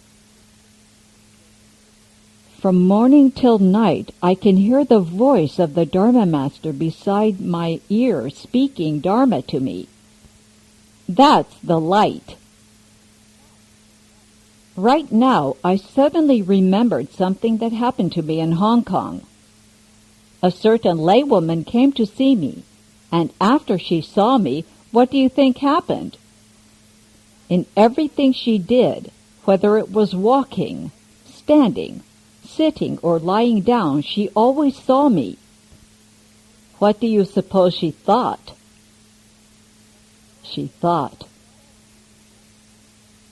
From morning till night, I can hear the voice of the Dharma Master beside my ear speaking Dharma to me. That's the light. Right now, I suddenly remembered something that happened to me in Hong Kong. A certain laywoman came to see me, and after she saw me, what do you think happened? In everything she did, whether it was walking, standing, sitting or lying down, she always saw me. What do you suppose she thought? She thought,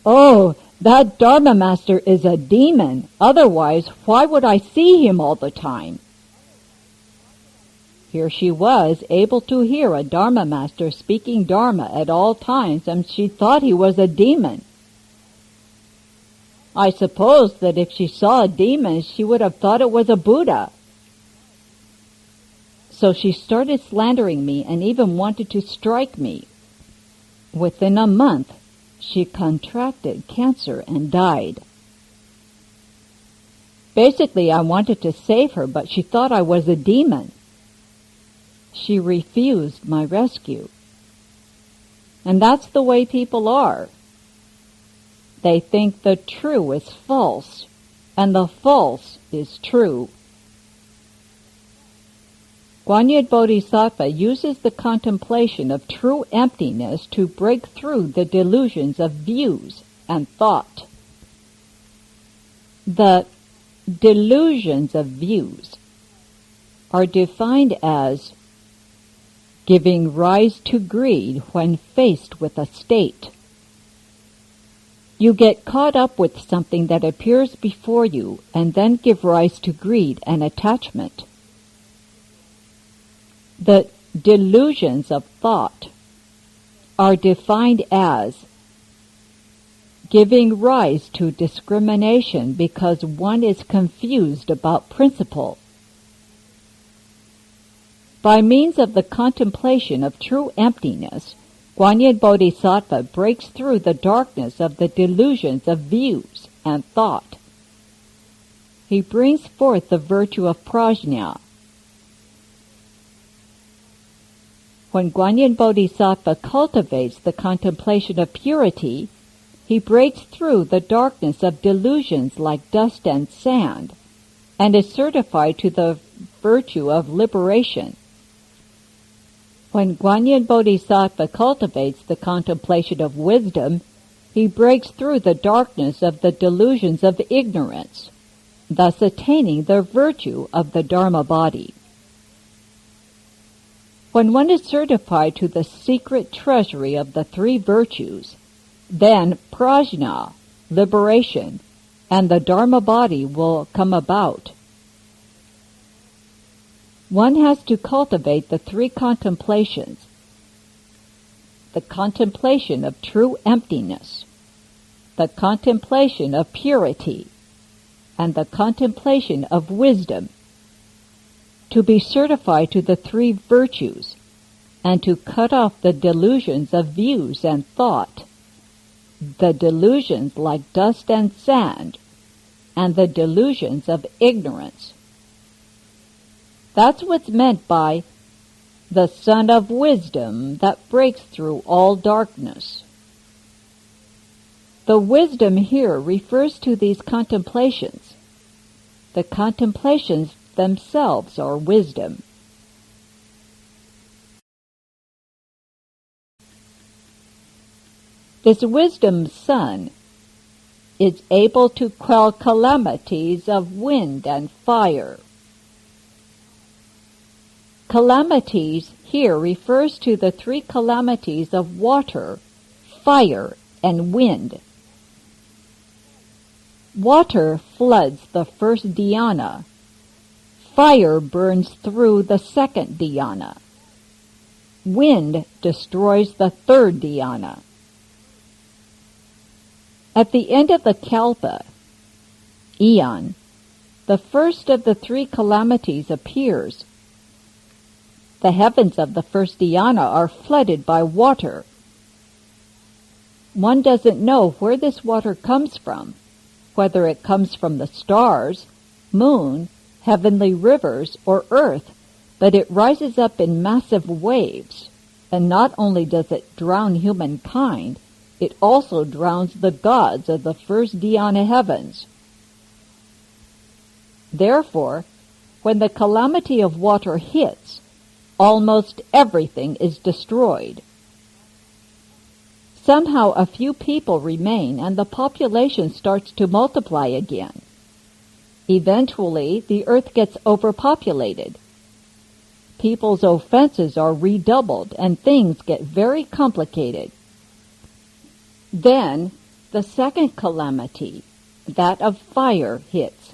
"Oh, that Dharma master is a demon. Otherwise, why would I see him all the time?" Here she was, able to hear a Dharma master speaking Dharma at all times, and she thought he was a demon. I suppose that if she saw a demon, she would have thought it was a Buddha. So she started slandering me and even wanted to strike me. Within a month, she contracted cancer and died. Basically, I wanted to save her, but she thought I was a demon. She refused my rescue. And that's the way people are. They think the true is false, and the false is true. Guanyin Bodhisattva uses the contemplation of true emptiness to break through the delusions of views and thought. The delusions of views are defined as giving rise to greed when faced with a state. You get caught up with something that appears before you and then give rise to greed and attachment. The delusions of thought are defined as giving rise to discrimination because one is confused about principle. By means of the contemplation of true emptiness, Guanyin Bodhisattva breaks through the darkness of the delusions of views and thought. He brings forth the virtue of prajna. When Guanyin Bodhisattva cultivates the contemplation of purity, he breaks through the darkness of delusions like dust and sand, and is certified to the virtue of liberation. When Guanyin Bodhisattva cultivates the contemplation of wisdom, he breaks through the darkness of the delusions of ignorance, thus attaining the virtue of the Dharma body. When one is certified to the secret treasury of the three virtues, then prajna, liberation, and the Dharma body will come about. One has to cultivate the three contemplations: the contemplation of true emptiness, the contemplation of purity, and the contemplation of wisdom, to be certified to the three virtues, and to cut off the delusions of views and thought, the delusions like dust and sand, and the delusions of ignorance. That's what's meant by the sun of wisdom that breaks through all darkness. The wisdom here refers to these contemplations. The contemplations themselves are wisdom. This wisdom sun is able to quell calamities of wind and fire. Calamities here refers to the three calamities of water, fire, and wind. Water floods the first dhyana. Fire burns through the second dhyana. Wind destroys the third dhyana. At the end of the kalpa, eon, the first of the three calamities appears. The heavens of the first dhyana are flooded by water. One doesn't know where this water comes from, whether it comes from the stars, moon, heavenly rivers, or earth, but it rises up in massive waves, and not only does it drown humankind, it also drowns the gods of the first dhyana heavens. Therefore, when the calamity of water hits, almost everything is destroyed. Somehow a few people remain and the population starts to multiply again. Eventually, the earth gets overpopulated. People's offenses are redoubled and things get very complicated. Then, the second calamity, that of fire, hits.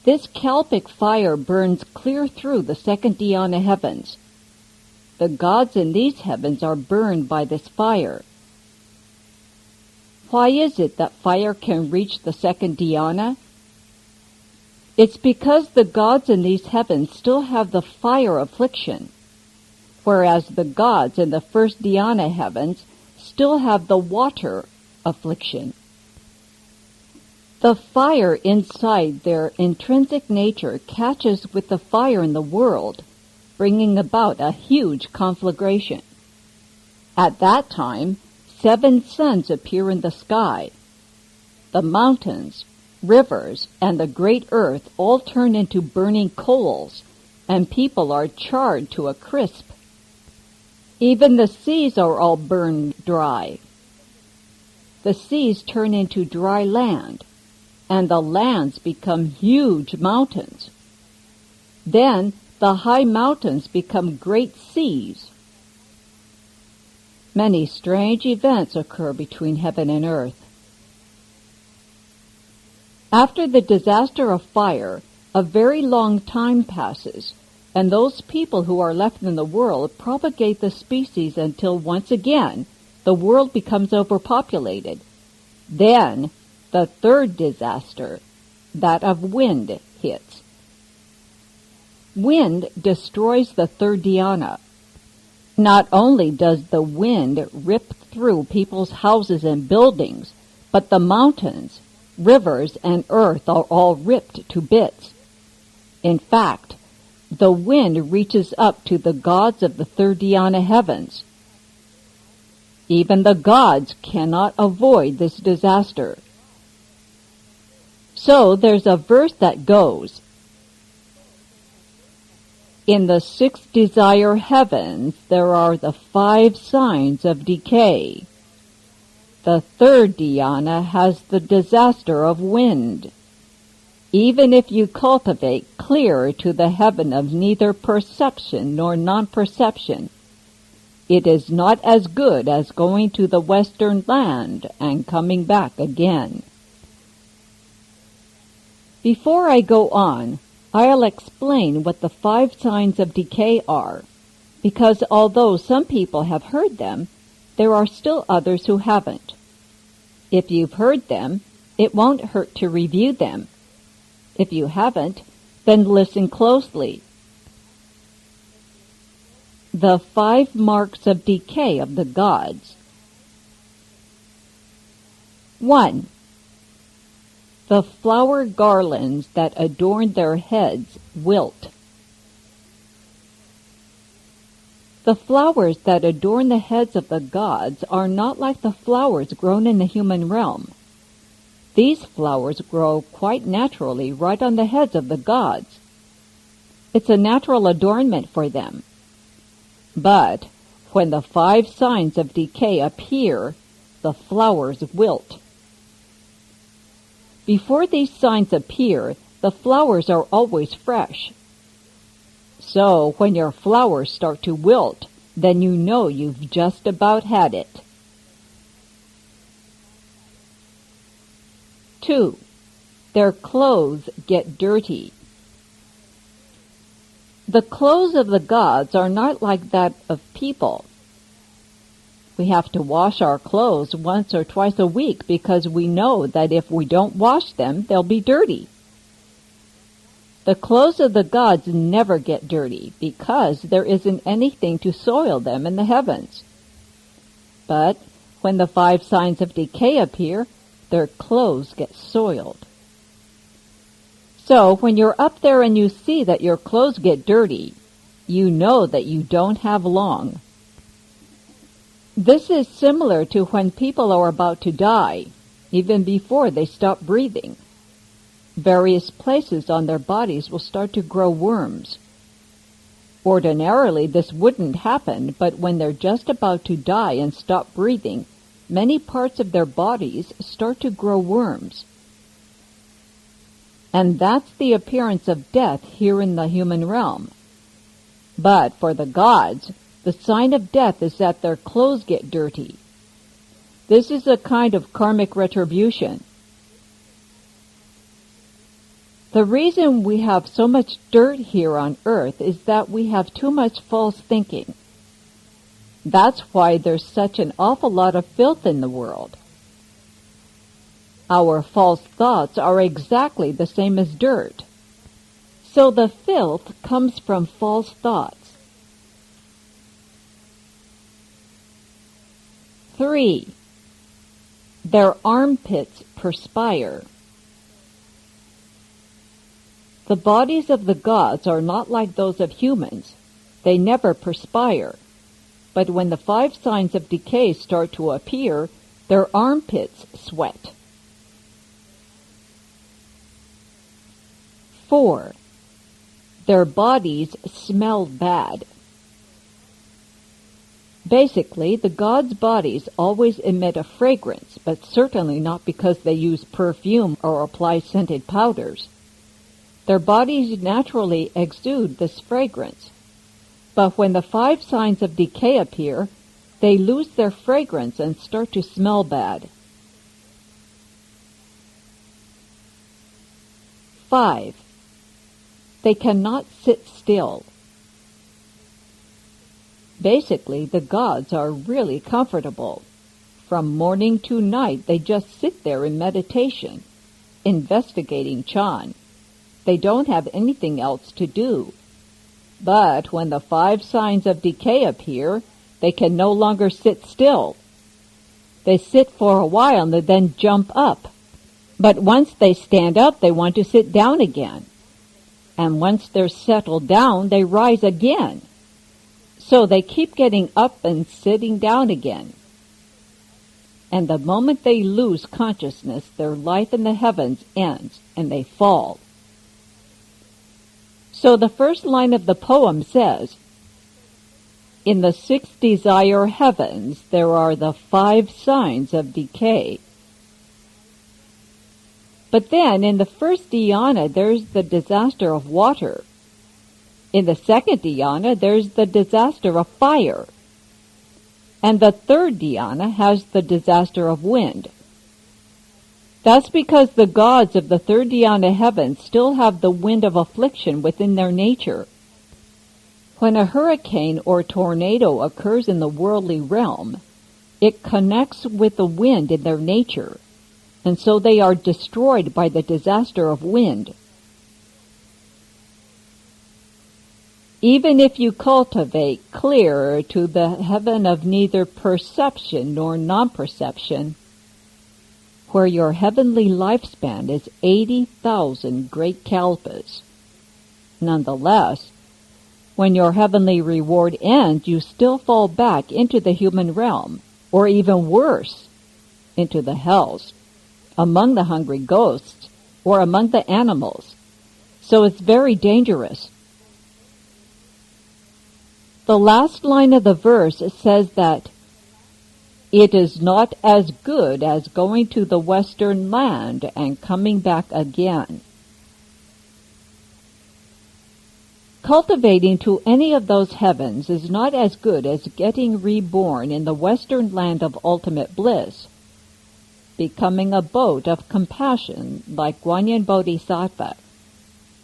This Kalpic fire burns clear through the second dhyana heavens. The gods in these heavens are burned by this fire. Why is it that fire can reach the second dhyana? It's because the gods in these heavens still have the fire affliction, whereas the gods in the first dhyana heavens still have the water affliction. The fire inside their intrinsic nature catches with the fire in the world, bringing about a huge conflagration. At that time, 7 suns appear in the sky. The mountains, rivers, and the great earth all turn into burning coals, and people are charred to a crisp. Even the seas are all burned dry. The seas turn into dry land, and the lands become huge mountains. Then the high mountains become great seas. Many strange events occur between heaven and earth. After the disaster of fire, a very long time passes, and those people who are left in the world propagate the species until once again the world becomes overpopulated. Then the third disaster, that of wind, hits. Wind destroys the third dhyana. Not only does the wind rip through people's houses and buildings, but the mountains, rivers, and earth are all ripped to bits. In fact, the wind reaches up to the gods of the third dhyana heavens. Even the gods cannot avoid this disaster. So there's a verse that goes, "In the 6 desire heavens there are the 5 signs of decay. The third dhyana has the disaster of wind. Even if you cultivate clear to the heaven of neither perception nor non-perception, it is not as good as going to the western land and coming back again." Before I go on, I'll explain what the 5 signs of decay are, because although some people have heard them, there are still others who haven't. If you've heard them, it won't hurt to review them. If you haven't, then listen closely. The 5 marks of decay of the gods. 1. The flower garlands that adorn their heads wilt. The flowers that adorn the heads of the gods are not like the flowers grown in the human realm. These flowers grow quite naturally right on the heads of the gods. It's a natural adornment for them. But when the 5 signs of decay appear, the flowers wilt. Before these signs appear, the flowers are always fresh. So when your flowers start to wilt, then you know you've just about had it. 2. Their clothes get dirty. The clothes of the gods are not like that of people. We have to wash our clothes once or twice a week because we know that if we don't wash them, they'll be dirty. The clothes of the gods never get dirty because there isn't anything to soil them in the heavens. But when the 5 signs of decay appear, their clothes get soiled. So when you're up there and you see that your clothes get dirty, you know that you don't have long. This is similar to when people are about to die, even before they stop breathing. Various places on their bodies will start to grow worms. Ordinarily, this wouldn't happen, but when they're just about to die and stop breathing, many parts of their bodies start to grow worms. And that's the appearance of death here in the human realm. But for the gods, the sign of death is that their clothes get dirty. This is a kind of karmic retribution. The reason we have so much dirt here on earth is that we have too much false thinking. That's why there's such an awful lot of filth in the world. Our false thoughts are exactly the same as dirt. So the filth comes from false thoughts. 3. Their armpits perspire. The bodies of the gods are not like those of humans. They never perspire. But when the 5 signs of decay start to appear, their armpits sweat. 4. Their bodies smell bad. Basically, the gods' bodies always emit a fragrance, but certainly not because they use perfume or apply scented powders. Their bodies naturally exude this fragrance. But when the 5 signs of decay appear, they lose their fragrance and start to smell bad. 5. They cannot sit still. Basically, the gods are really comfortable. From morning to night, they just sit there in meditation, investigating Chan. They don't have anything else to do. But when the 5 signs of decay appear, they can no longer sit still. They sit for a while and then jump up. But once they stand up, they want to sit down again. And once they're settled down, they rise again. So they keep getting up and sitting down again. And the moment they lose consciousness, their life in the heavens ends, and they fall. So the first line of the poem says, "In the 6 desire heavens, there are the 5 signs of decay." But then, in the first dhyana, there's the disaster of water. In the second dhyana, there's the disaster of fire. And the third dhyana has the disaster of wind. That's because the gods of the third dhyana heaven still have the wind of affliction within their nature. When a hurricane or tornado occurs in the worldly realm, it connects with the wind in their nature, and so they are destroyed by the disaster of wind. Even if you cultivate clear to the heaven of neither perception nor non-perception, where your heavenly lifespan is 80,000 great kalpas, nonetheless, when your heavenly reward ends, you still fall back into the human realm, or even worse, into the hells, among the hungry ghosts, or among the animals. So it's very dangerous. The last line of the verse says that it is not as good as going to the western land and coming back again. Cultivating to any of those heavens is not as good as getting reborn in the western land of ultimate bliss, becoming a boat of compassion like Guanyin Bodhisattva,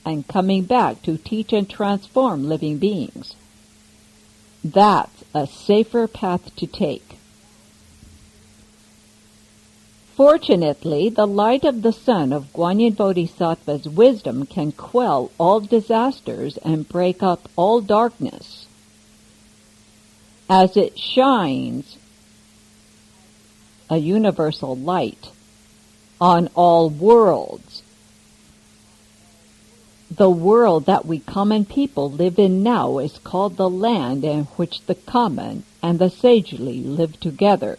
and coming back to teach and transform living beings. That's a safer path to take. Fortunately, the light of the sun of Guanyin Bodhisattva's wisdom can quell all disasters and break up all darkness. As it shines, a universal light, on all worlds. The world that we common people live in now is called the land in which the common and the sagely live together.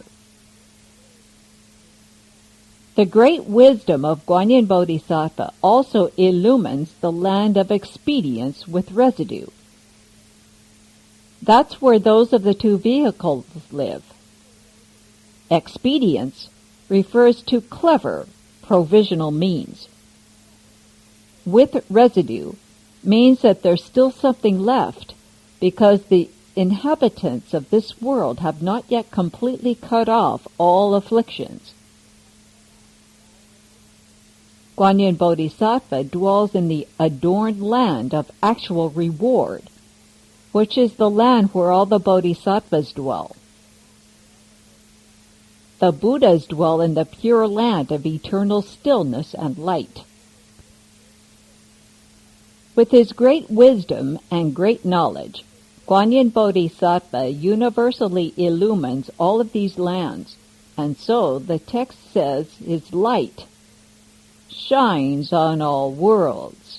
The great wisdom of Guanyin Bodhisattva also illumines the land of expedience with residue. That's where those of the 2 vehicles live. Expedience refers to clever, provisional means. with residue means that there's still something left, because the inhabitants of this world have not yet completely cut off all afflictions. Guanyin Bodhisattva dwells in the adorned land of actual reward, which is the land where all the bodhisattvas dwell. The Buddhas dwell in the pure land of eternal stillness and light. With his great wisdom and great knowledge, Guanyin Bodhisattva universally illumines all of these lands, and so the text says his light shines on all worlds.